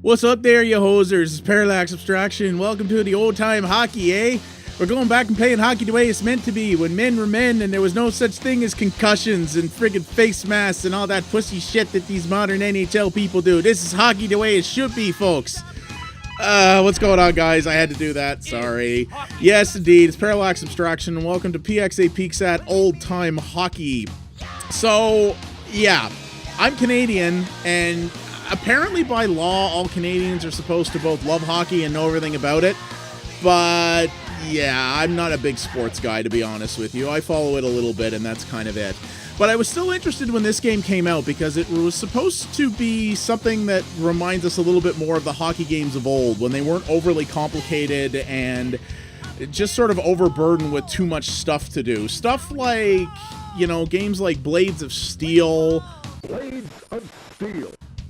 What's up there, you hosers? It's Parallax Abstraction. Welcome to the old time hockey, eh? We're going back and playing hockey the way it's meant to be, when men were men and there was no such thing as concussions and friggin' face masks and all that pussy shit that these modern NHL people do. This is hockey the way it should be, folks. What's going on, guys? I had to do that. Sorry. Yes, indeed. It's Parallax Abstraction, and welcome to PXA Peeks at Old Time Hockey. So, yeah, I'm Canadian, and apparently by law, all Canadians are supposed to both love hockey and know everything about it. But yeah, I'm not a big sports guy, to be honest with you. I follow it a little bit, and that's kind of it. But I was still interested when this game came out because it was supposed to be something that reminds us a little bit more of the hockey games of old, when they weren't overly complicated and just sort of overburdened with too much stuff to do. Stuff like, you know, games like Blades of Steel.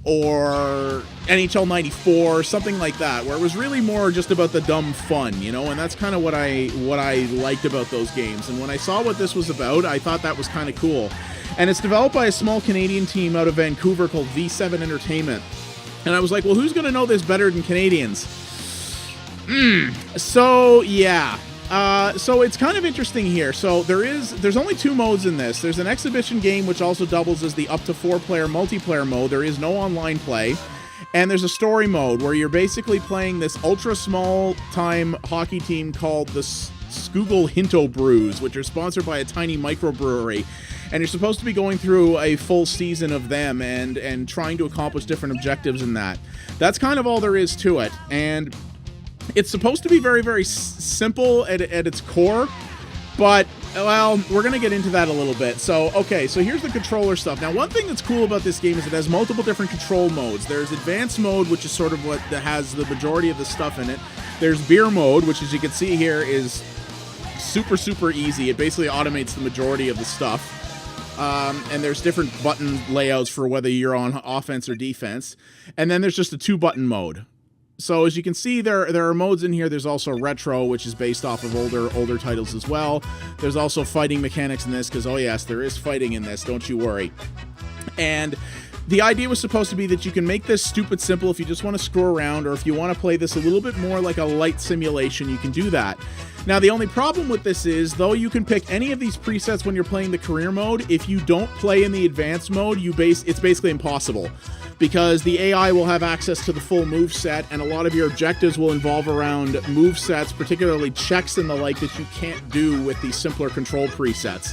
Or NHL 94, something like that, where it was really more just about the dumb fun, you know, and that's kind of what I liked about those games. And when I saw what this was about, I thought that was kind of cool. And it's developed by a small Canadian team out of Vancouver called V7 Entertainment. And I was like, well, who's going to know this better than Canadians? So, yeah. So it's kind of interesting here. So there's only two modes in this. There's an exhibition game, which also doubles as the up to 4-player multiplayer mode. There is no online play. And there's a story mode where you're basically playing this ultra small time hockey team called the Schuylkill Hinto Brews, which are sponsored by a tiny microbrewery. And you're supposed to be going through a full season of them and trying to accomplish different objectives in that. That's kind of all there is to it. And it's supposed to be very, very simple at its core, but, well, we're going to get into that a little bit. So, okay, so here's the controller stuff. Now, one thing that's cool about this game is it has multiple different control modes. There's advanced mode, which is sort of what has the majority of the stuff in it. There's beer mode, which, as you can see here, is super, super easy. It basically automates the majority of the stuff. And there's different button layouts for whether you're on offense or defense. And then there's just a 2-button mode. So as you can see, there are modes in here. There's also retro, which is based off of older titles as well. There's also fighting mechanics in this, because, oh yes, there is fighting in this, don't you worry. And the idea was supposed to be that you can make this stupid simple if you just want to screw around, or if you want to play this a little bit more like a light simulation, you can do that. Now, the only problem with this is, though you can pick any of these presets when you're playing the career mode, if you don't play in the advanced mode, it's basically impossible. Because the AI will have access to the full move set, and a lot of your objectives will involve around move sets, particularly checks and the like, that you can't do with these simpler control presets.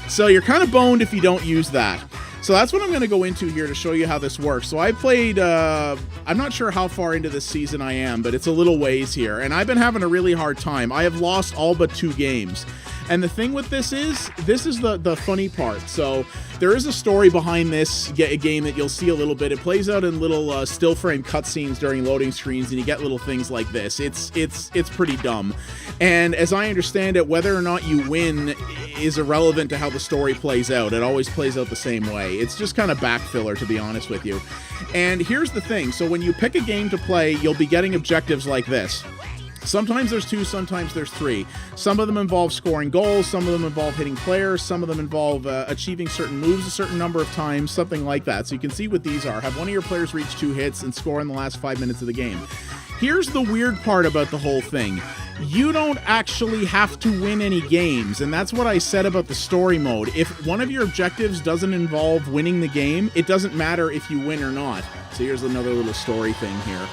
So you're kind of boned if you don't use that. So that's what I'm going to go into here to show you how this works. So I played, I'm not sure how far into this season I am, but it's a little ways here, and I've been having a really hard time. I have lost all but 2 games. And the thing with this is the funny part. So there is a story behind this game that you'll see a little bit. It plays out in little still frame cutscenes during loading screens, and you get little things like this. It's pretty dumb. And as I understand it, whether or not you win is irrelevant to how the story plays out. It always plays out the same way. It's just kind of back filler, to be honest with you. And here's the thing. So when you pick a game to play, you'll be getting objectives like this. Sometimes there's 2, sometimes there's 3. Some of them involve scoring goals, some of them involve hitting players, some of them involve achieving certain moves a certain number of times, something like that. So you can see what these are. Have one of your players reach 2 hits and score in the last 5 minutes of the game. Here's the weird part about the whole thing. You don't actually have to win any games, and that's what I said about the story mode. If one of your objectives doesn't involve winning the game, it doesn't matter if you win or not. So here's another little story thing here.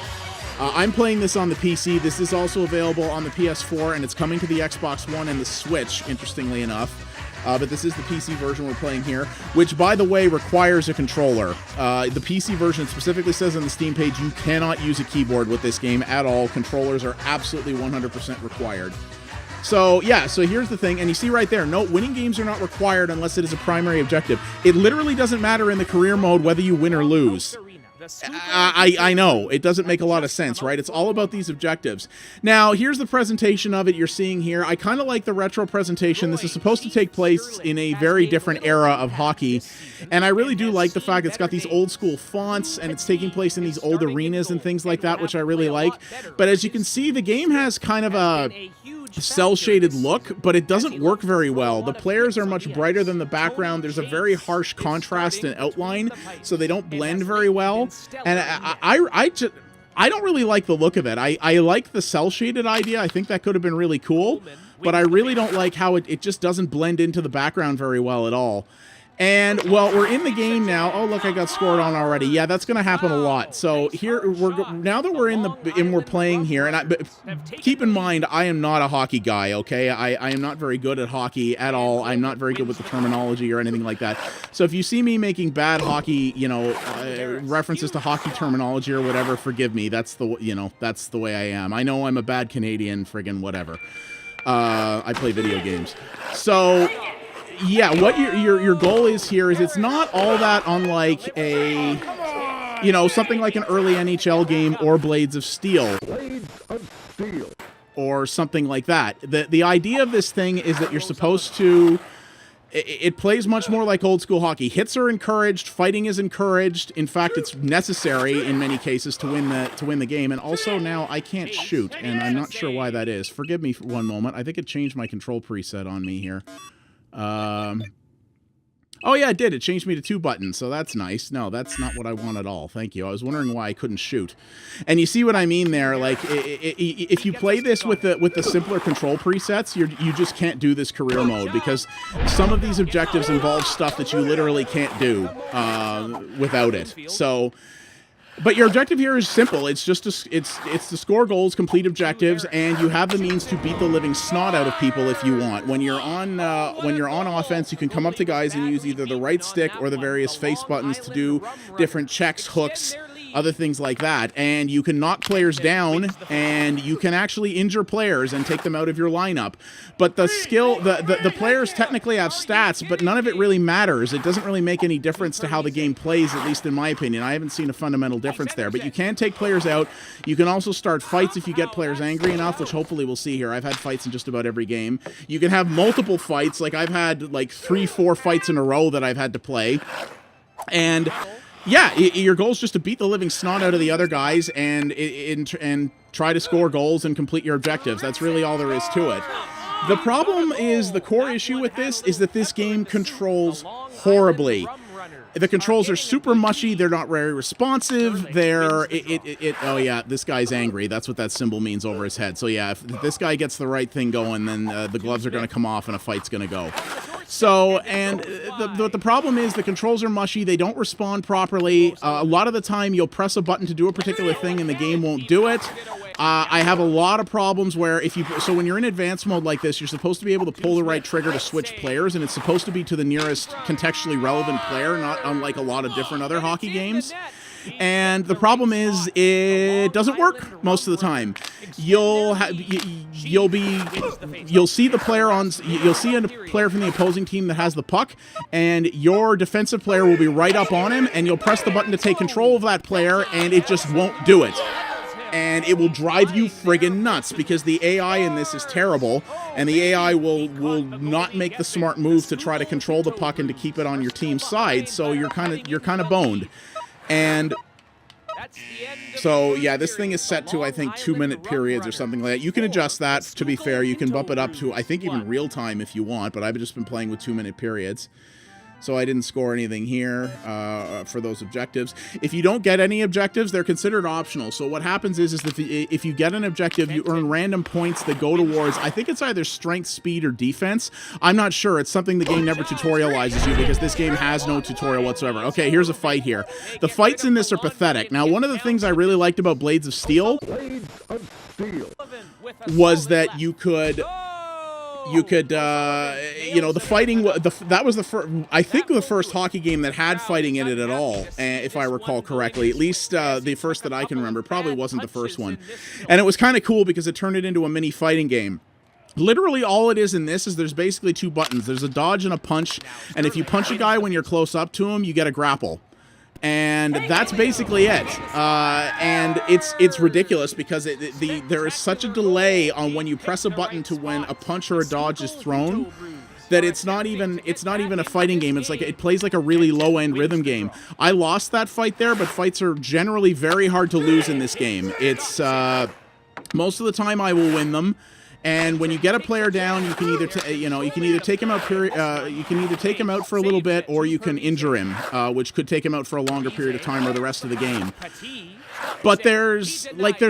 I'm playing this on the PC. This is also available on the PS4, and it's coming to the Xbox One and the Switch, interestingly enough. But this is the PC version we're playing here, which, by the way, requires a controller. The PC version specifically says on the Steam page you cannot use a keyboard with this game at all. Controllers are absolutely 100% required. So, yeah, so here's the thing, and you see right there, no, winning games are not required unless it is a primary objective. It literally doesn't matter in the career mode whether you win or lose. I know, it doesn't make a lot of sense, right? It's all about these objectives. Now, here's the presentation of it you're seeing here. I kind of like the retro presentation. This is supposed to take place in a very different era of hockey, and I really do like the fact it's got these old school fonts, and it's taking place in these old arenas and things like that, which I really like. But as you can see, the game has kind of a cel-shaded look, but it doesn't work very well. The players are much brighter than the background. There's a very harsh contrast and outline, so they don't blend very well. And I don't really like the look of it. I like the cel-shaded idea. I think that could have been really cool, but I really don't like how it just doesn't blend into the background very well at all. And, well, we're in the game now. Oh, look, I got scored on already. Yeah, that's going to happen a lot. So here, now that we're we're playing here, and keep in mind, I am not a hockey guy, okay? I am not very good at hockey at all. I'm not very good with the terminology or anything like that. So if you see me making bad hockey, you know, references to hockey terminology or whatever, forgive me. That's that's the way I am. I know I'm a bad Canadian, friggin' whatever. I play video games. So... yeah, what your goal is here is it's not all that unlike a, something like an early NHL game or Blades of Steel. Or something like that. The idea of this thing is that you're supposed to... It plays much more like old school hockey. Hits are encouraged, fighting is encouraged. In fact, it's necessary in many cases to win the game. And also now I can't shoot, and I'm not sure why that is. Forgive me for one moment. I think it changed my control preset on me here. Oh yeah, it did. It changed me to 2 buttons, so that's nice. No, that's not what I want at all. Thank you. I was wondering why I couldn't shoot. And you see what I mean there? Like, if you play this with the simpler control presets, you just can't do this career mode, because some of these objectives involve stuff that you literally can't do without it. So... but your objective here is simple. It's just it's to score goals, complete objectives, and you have the means to beat the living snot out of people if you want. When you're on offense, you can come up to guys and use either the right stick or the various face buttons to do different checks, hooks, other things like that. And you can knock players down, and you can actually injure players and take them out of your lineup. But the skill, the players technically have stats, but none of it really matters. It doesn't really make any difference to how the game plays, at least in my opinion. I haven't seen a fundamental difference there. But you can take players out. You can also start fights if you get players angry enough, which hopefully we'll see here. I've had fights in just about every game. You can have multiple fights. Like, I've had like 3-4 fights in a row that I've had to play. And... yeah, your goal is just to beat the living snot out of the other guys and try to score goals and complete your objectives. That's really all there is to it. The problem is, the core issue with this is that this game controls horribly. The controls are super mushy. They're not very responsive. Oh yeah, this guy's angry. That's what that symbol means over his head. So yeah, if this guy gets the right thing going, then the gloves are going to come off and a fight's going to go. So, and the problem is the controls are mushy. They don't respond properly. A lot of the time you'll press a button to do a particular thing and the game won't do it. I have a lot of problems where so when you're in advanced mode like this, you're supposed to be able to pull the right trigger to switch players, and it's supposed to be to the nearest contextually relevant player, not unlike a lot of different other hockey games. And the problem is, it doesn't work most of the time. You'll see a player from the opposing team that has the puck, and your defensive player will be right up on him, and you'll press the button to take control of that player, and it just won't do it. And it will drive you friggin' nuts, because the AI in this is terrible, and the AI will not make the smart move to try to control the puck and to keep it on your team's side. So you're kind of boned. And so yeah, this thing is set to, I think, 2-minute periods or something like that. You can adjust that. To be fair, you can bump it up to, I think, even real time if you want. But I've just been playing with 2-minute periods. So I didn't score anything here for those objectives. If you don't get any objectives, they're considered optional. So what happens is that if you get an objective, you earn random points that go towards, I think it's either strength, speed, or defense. I'm not sure. It's something the game never tutorializes you, because this game has no tutorial whatsoever. Okay, here's a fight here. The fights in this are pathetic. Now, one of the things I really liked about Blades of Steel was that you could, the fighting, that was I think the first hockey game that had fighting in it at all, if I recall correctly. At least the first that I can remember. Probably wasn't the first one. And it was kind of cool because it turned it into a mini fighting game. Literally all it is in this is there's basically 2 buttons. There's a dodge and a punch, and if you punch a guy when you're close up to him, you get a grapple. And that's basically it. And it's ridiculous because there is such a delay on when you press a button to when a punch or a dodge is thrown that it's not even a fighting game. It's like it plays like a really low-end rhythm game. I lost that fight there, but fights are generally very hard to lose in this game. It's most of the time I will win them. And when you get a player down, you can either take him out you can either take him out for a little bit, or you can injure him, which could take him out for a longer period of time or the rest of the game. But there's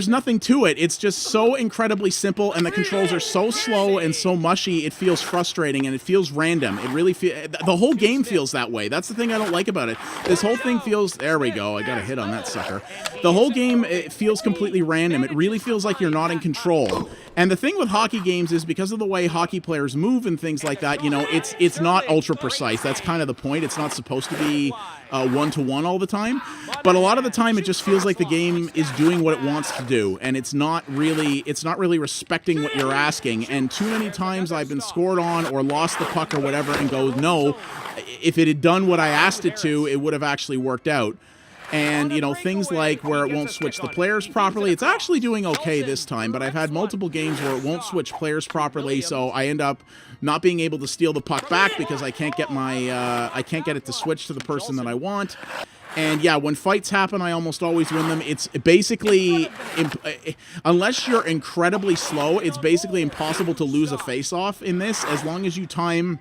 nothing to it. It's just so incredibly simple, and the controls are so slow and so mushy. It feels frustrating and it feels random. It really the whole game feels that way. That's the thing I don't like about it. This whole thing feels, there we go. I got a hit on that sucker. The whole game, it feels completely random. It really feels like you're not in control. And the thing with hockey games is, because of the way hockey players move and things like that, you know, it's not ultra precise. That's kind of the point. It's not supposed to be one-to-one all the time, but a lot of the time it just feels like the game is doing what it wants to do, and it's not really respecting what you're asking. And too many times I've been scored on or lost the puck or whatever and go, no, if it had done what I asked it to, it would have actually worked out. And, you know, things like where it won't switch the players properly. It's actually doing okay this time, but I've had multiple games where it won't switch players properly, so I end up not being able to steal the puck back because I can't get I can't get it to switch to the person that I want. And yeah, when fights happen, I almost always win them. It's basically, unless you're incredibly slow, it's basically impossible to lose a face-off in this, as long as you time...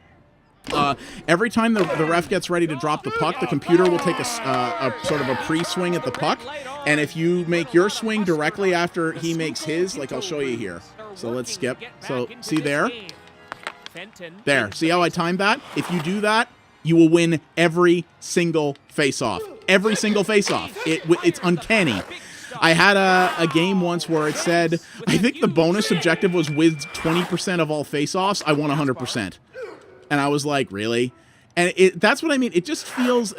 every time the ref gets ready to drop the puck, the computer will take a sort of a pre-swing at the puck, and if you make your swing directly after he makes his, like I'll show you here. So let's skip. So see there? There. See how I timed that? If you do that, you will win every single face-off. Every single face-off. It's uncanny. I had a game once where it said, I think the bonus objective was with 20% of all face-offs. I won 100%. And I was like, really? And that's what I mean. It just feels...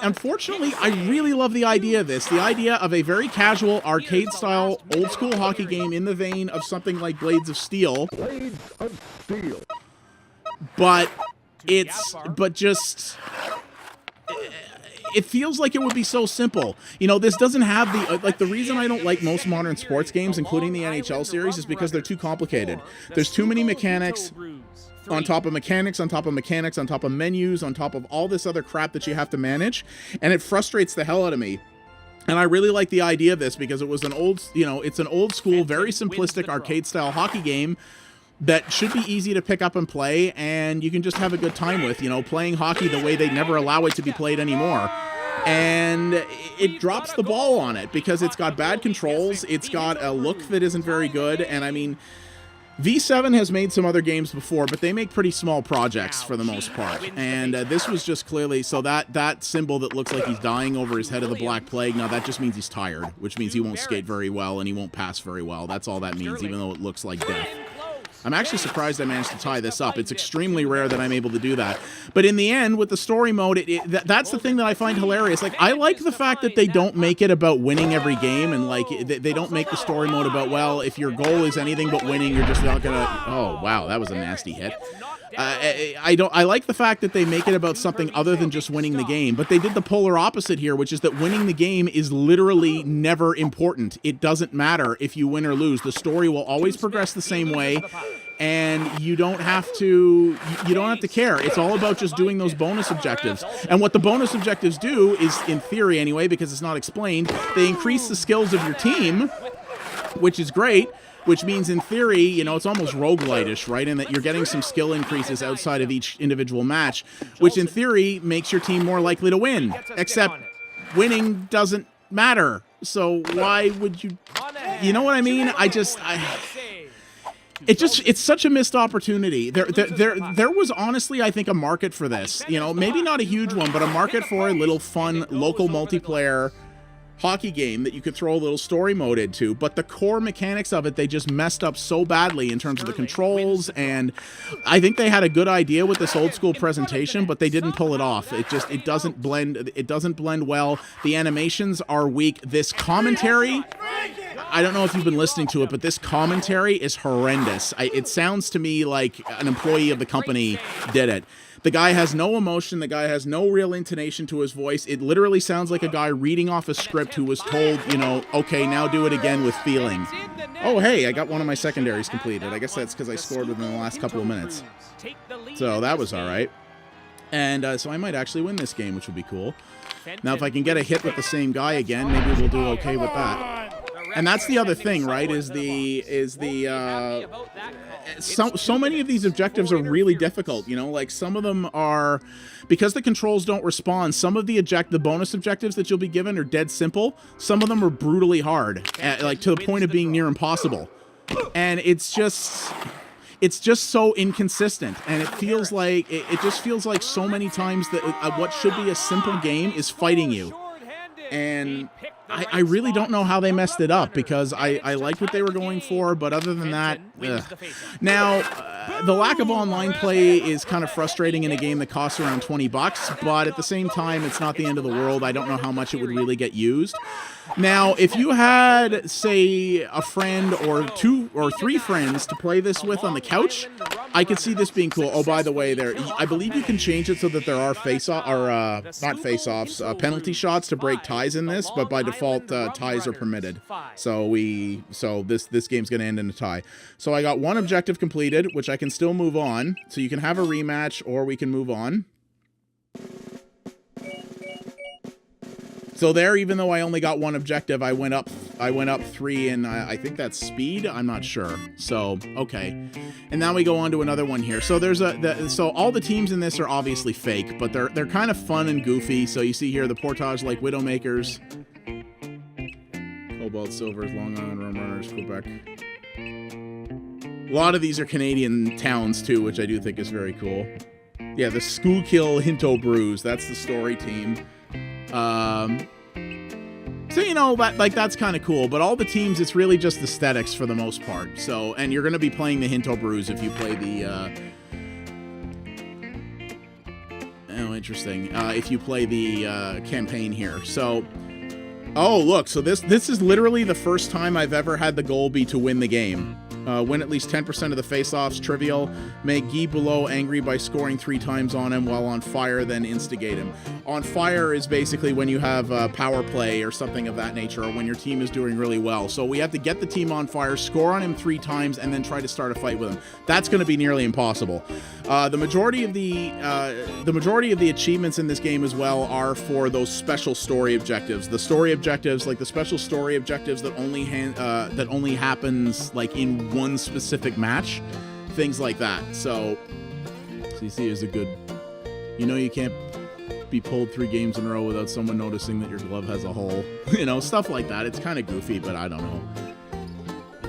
Unfortunately, I really love the idea of this. The idea of a very casual, arcade-style, old-school hockey game in the vein of something like Blades of Steel. Blades of Steel. But just... It feels like it would be so simple. You know, this doesn't have the... the reason I don't like most modern sports games, including the NHL series, is because they're too complicated. There's too many mechanics... on top of mechanics, on top of mechanics, on top of menus, on top of all this other crap that you have to manage, and it frustrates the hell out of me. And I really like the idea of this because it was an old, it's an old school, very simplistic arcade-style hockey game that should be easy to pick up and play, and you can just have a good time with, playing hockey the way they never allow it to be played anymore. And it drops the ball on it because it's got bad controls, it's got a look that isn't very good, and I mean... V7 has made some other games before, but they make pretty small projects for the most part. And this was just clearly... So that symbol that looks like he's dying over his head of the Black Plague, now that just means he's tired, which means he won't skate very well and he won't pass very well. That's all that means, even though it looks like death. I'm actually surprised I managed to tie this up. It's extremely rare that I'm able to do that. But in the end, with the story mode, that's the thing that I find hilarious. Like, I like the fact that they don't make it about winning every game, and like they don't make the story mode about, well, if your goal is anything but winning, you're just not gonna... Oh, wow, that was a nasty hit. I like the fact that they make it about something other than just winning the game, but they did the polar opposite here, which is that winning the game is literally never important. It doesn't matter if you win or lose. The story will always progress the same way, and you don't have to care. It's all about just doing those bonus objectives. And what the bonus objectives do is, in theory anyway, because it's not explained, they increase the skills of your team, which is great. Which means, in theory, it's almost roguelite-ish, right? In that you're getting some skill increases outside of each individual match, which in theory makes your team more likely to win. Except winning doesn't matter. So why would you... You know what I mean? It's such a missed opportunity. There was honestly, I think, a market for this. Maybe not a huge one, but a market for a little fun local multiplayer hockey game that you could throw a little story mode into, but the core mechanics of it, they just messed up so badly in terms of the controls, and I think they had a good idea with this old school presentation, but they didn't pull it off. It doesn't blend well. The animations are weak. This commentary, I don't know if you've been listening to it, but this commentary is horrendous. It sounds to me like an employee of the company did it. The guy has no emotion. The guy has no real intonation to his voice. It literally sounds like a guy reading off a script who was told, okay, now do it again with feeling. Oh, hey, I got one of my secondaries completed. I guess that's because I scored within the last couple of minutes. So that was all right. And so I might actually win this game, which would be cool. Now, if I can get a hit with the same guy again, maybe we'll do okay with that. And that's the other thing, right? So many of these objectives are really difficult. You know, like some of them are, because the controls don't respond. Some of the bonus objectives that you'll be given are dead simple. Some of them are brutally hard, like to the point of being near impossible. And it's just so inconsistent, and it feels like it just feels like so many times that what should be a simple game is fighting you. And I really don't know how they messed it up, because I liked what they were going for, but other than that, ugh. Now, the lack of online play is kind of frustrating in a game that costs around $20, but at the same time, it's not the end of the world. I don't know how much it would really get used. Now, if you had, say, a friend or 2 or 3 friends to play this with on the couch, I could see this being cool. Oh, by the way, I believe you can change it so that there are penalty shots to break ties in this, but by default, ties are permitted. So this game's going to end in a tie. So I got 1 objective completed, which I can still move on. So you can have a rematch, or we can move on. So there, even though I only got 1 objective, I went up 3, and I think that's speed. I'm not sure. So okay, and now we go on to another one here. So so all the teams in this are obviously fake, but they're kind of fun and goofy. So you see here the Portage like Widowmakers, Cobalt Silvers, Long Island Rum Runners, Quebec. A lot of these are Canadian towns too, which I do think is very cool. Yeah, the Schuylkill Hinto Brews. That's the story team. So, you know, that's kind of cool, but all the teams, it's really just aesthetics for the most part. So, and you're going to be playing the Hinto Brews if you play the, interesting. If you play the, campaign here. So, oh, look, so this is literally the first time I've ever had the goal be to win the game. Win at least 10% of the face-offs, trivial. Make Guy Below angry by scoring 3 times on him, while on fire, then instigate him. On fire is basically when you have power play or something of that nature, or when your team is doing really well. So we have to get the team on fire, score on him 3 times, and then try to start a fight with him. That's going to be nearly impossible. The majority of the achievements in this game as well are for those special story objectives. The story objectives, like the special story objectives that only happens like in one specific match, things like that. So you see, is a good. You know, you can't be pulled 3 games in a row without someone noticing that your glove has a hole. You know, stuff like that. It's kind of goofy, but I don't know.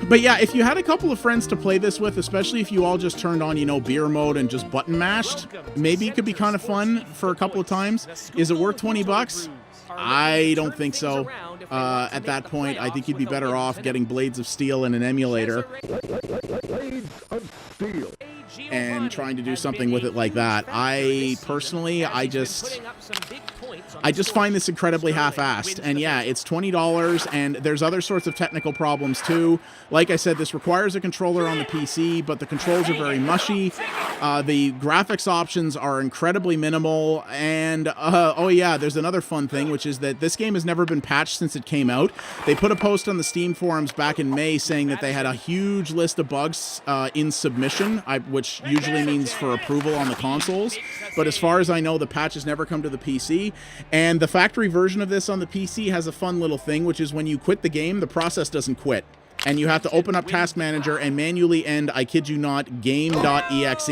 But yeah, if you had a couple of friends to play this with, especially if you all just turned on, you know, beer mode and just button mashed, maybe it could be kind of fun for a couple of times. Is it worth $20? I don't think so. At that point, I think you'd be better off getting Blades of Steel and an emulator and trying to do something with it like that. I personally, I just find this incredibly half-assed. And yeah, it's $20, and there's other sorts of technical problems too. Like I said, this requires a controller on the PC, but the controls are very mushy. The graphics options are incredibly minimal, and oh yeah, there's another fun thing, which is that this game has never been patched since it came out. They put a post on the Steam forums back in May saying that they had a huge list of bugs in submission, which usually means for approval on the consoles. But as far as I know, the patch has never come to the PC. And the factory version of this on the PC has a fun little thing, which is when you quit the game, the process doesn't quit. And you have to open up Task Manager and manually end, I kid you not, game.exe.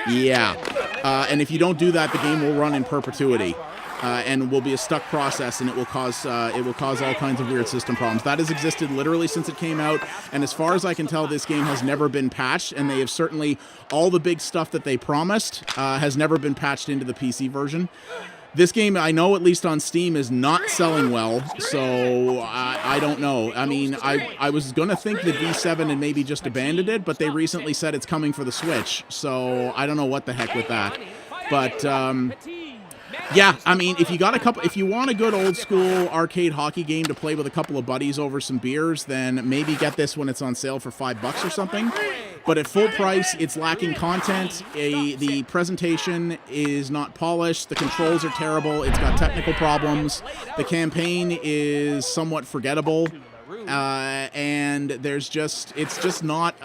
Yeah. And if you don't do that, the game will run in perpetuity. And will be a stuck process, and it will cause all kinds of weird system problems. That has existed literally since it came out, and as far as I can tell, this game has never been patched, and they have certainly, all the big stuff that they promised has never been patched into the PC version. This game, I know, at least on Steam, is not selling well, so I don't know. I mean, I was going to think that V7 had maybe just abandoned it, but they recently said it's coming for the Switch, so I don't know what the heck with that. But yeah, I mean, if you want a good old school arcade hockey game to play with a couple of buddies over some beers, then maybe get this when it's on sale for $5 or something. But at full price, it's lacking content. The presentation is not polished. The controls are terrible. It's got technical problems. The campaign is somewhat forgettable, and it's just not.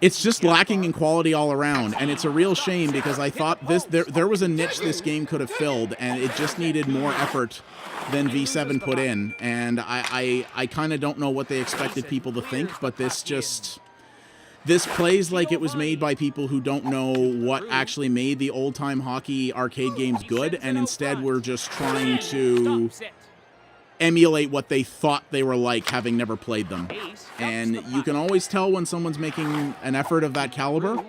it's just lacking in quality all around, and it's a real shame because I thought there was a niche this game could have filled, and it just needed more effort than V7 put in. And I kind of don't know what they expected people to think, but this plays like it was made by people who don't know what actually made the old-time hockey arcade games good, and instead were just trying to emulate what they thought they were like, having never played them. And you can always tell when someone's making an effort of that caliber,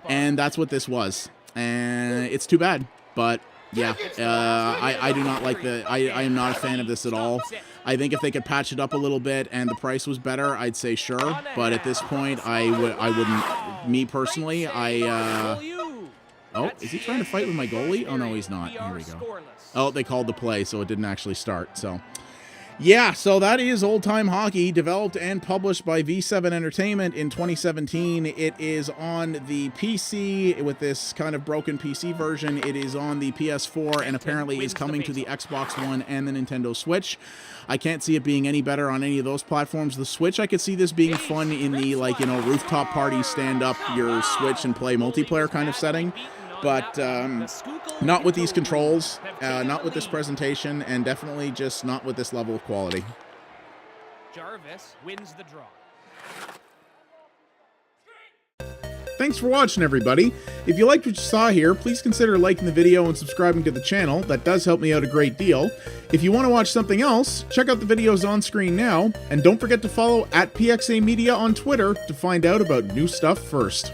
and that's what this was. And it's too bad, but yeah, I do not like I am not a fan of this at all. I think if they could patch it up a little bit and the price was better, I'd say sure, but at this point, I wouldn't. Me personally, oh, is he trying to fight with my goalie? Oh no, he's not. Here we go. Oh, they called the play, so it didn't actually start. So, yeah, so that is Old Time Hockey, developed and published by V7 Entertainment in 2017. It is on the PC with this kind of broken PC version. It is on the PS4 and apparently is coming to the Xbox One and the Nintendo Switch. I can't see it being any better on any of those platforms. The Switch, I could see this being fun in the, like, you know, rooftop party, stand up your Switch and play multiplayer kind of setting. But not with these controls, not with this presentation, and definitely just not with this level of quality. Jarvis wins the draw. Thanks for watching, everybody. If you liked what you saw here, please consider liking the video and subscribing to the channel. That does help me out a great deal. If you want to watch something else, check out the videos on screen now, and don't forget to follow @PXA Media on Twitter to find out about new stuff first.